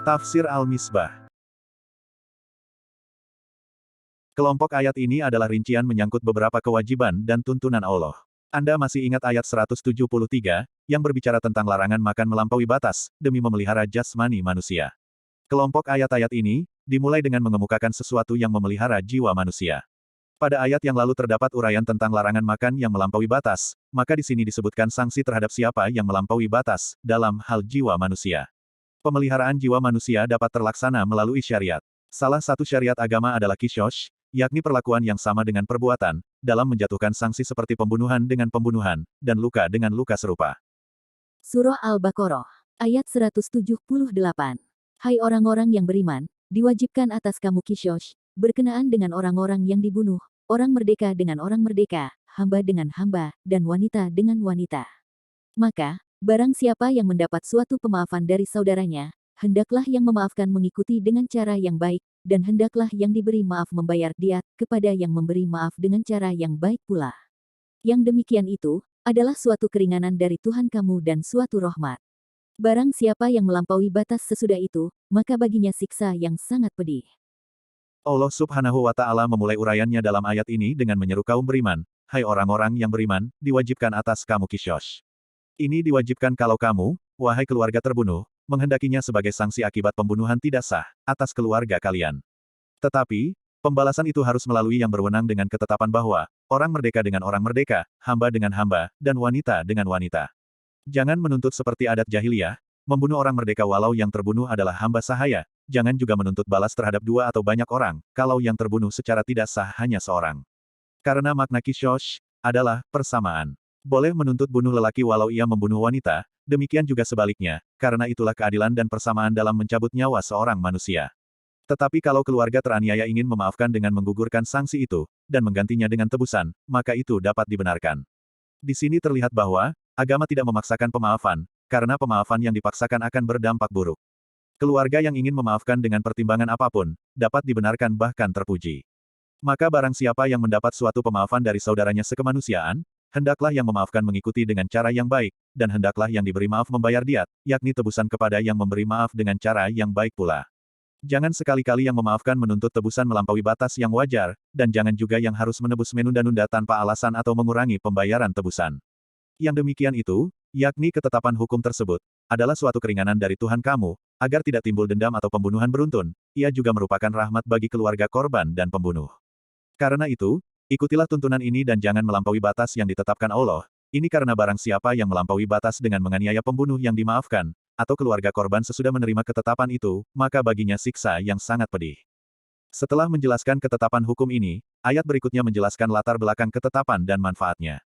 Tafsir Al-Misbah. Kelompok ayat ini adalah rincian menyangkut beberapa kewajiban dan tuntunan Allah. Anda masih ingat ayat 173, yang berbicara tentang larangan makan melampaui batas, demi memelihara jasmani manusia. Kelompok ayat-ayat ini, dimulai dengan mengemukakan sesuatu yang memelihara jiwa manusia. Pada ayat yang lalu terdapat uraian tentang larangan makan yang melampaui batas, maka di sini disebutkan sanksi terhadap siapa yang melampaui batas, dalam hal jiwa manusia. Pemeliharaan jiwa manusia dapat terlaksana melalui syariat. Salah satu syariat agama adalah qisas, yakni perlakuan yang sama dengan perbuatan, dalam menjatuhkan sanksi seperti pembunuhan dengan pembunuhan, dan luka dengan luka serupa. Surah Al-Baqarah, ayat 178. Hai orang-orang yang beriman, diwajibkan atas kamu qisas, berkenaan dengan orang-orang yang dibunuh, orang merdeka dengan orang merdeka, hamba dengan hamba, dan wanita dengan wanita. Maka, barang siapa yang mendapat suatu pemaafan dari saudaranya, hendaklah yang memaafkan mengikuti dengan cara yang baik, dan hendaklah yang diberi maaf membayar diat kepada yang memberi maaf dengan cara yang baik pula. Yang demikian itu, adalah suatu keringanan dari Tuhan kamu dan suatu rahmat. Barang siapa yang melampaui batas sesudah itu, maka baginya siksa yang sangat pedih. Allah Subhanahu wa Ta'ala memulai uraiannya dalam ayat ini dengan menyeru kaum beriman, hai orang-orang yang beriman, diwajibkan atas kamu qisas. Ini diwajibkan kalau kamu, wahai keluarga terbunuh, menghendakinya sebagai sanksi akibat pembunuhan tidak sah, atas keluarga kalian. Tetapi, pembalasan itu harus melalui yang berwenang dengan ketetapan bahwa, orang merdeka dengan orang merdeka, hamba dengan hamba, dan wanita dengan wanita. Jangan menuntut seperti adat jahiliyah, membunuh orang merdeka walau yang terbunuh adalah hamba sahaya, jangan juga menuntut balas terhadap dua atau banyak orang, kalau yang terbunuh secara tidak sah hanya seorang. Karena makna qisas adalah persamaan. Boleh menuntut bunuh lelaki walau ia membunuh wanita, demikian juga sebaliknya, karena itulah keadilan dan persamaan dalam mencabut nyawa seorang manusia. Tetapi kalau keluarga teraniaya ingin memaafkan dengan menggugurkan sanksi itu, dan menggantinya dengan tebusan, maka itu dapat dibenarkan. Di sini terlihat bahwa, agama tidak memaksakan pemaafan, karena pemaafan yang dipaksakan akan berdampak buruk. Keluarga yang ingin memaafkan dengan pertimbangan apapun, dapat dibenarkan bahkan terpuji. Maka barang siapa yang mendapat suatu pemaafan dari saudaranya sekemanusiaan, hendaklah yang memaafkan mengikuti dengan cara yang baik, dan hendaklah yang diberi maaf membayar diat, yakni tebusan kepada yang memberi maaf dengan cara yang baik pula. Jangan sekali-kali yang memaafkan menuntut tebusan melampaui batas yang wajar, dan jangan juga yang harus menebus menunda-nunda tanpa alasan atau mengurangi pembayaran tebusan. Yang demikian itu, yakni ketetapan hukum tersebut, adalah suatu keringanan dari Tuhan kamu, agar tidak timbul dendam atau pembunuhan beruntun, ia juga merupakan rahmat bagi keluarga korban dan pembunuh. Karena itu, ikutilah tuntunan ini dan jangan melampaui batas yang ditetapkan Allah, ini karena barang siapa yang melampaui batas dengan menganiaya pembunuh yang dimaafkan, atau keluarga korban sesudah menerima ketetapan itu, maka baginya siksa yang sangat pedih. Setelah menjelaskan ketetapan hukum ini, ayat berikutnya menjelaskan latar belakang ketetapan dan manfaatnya.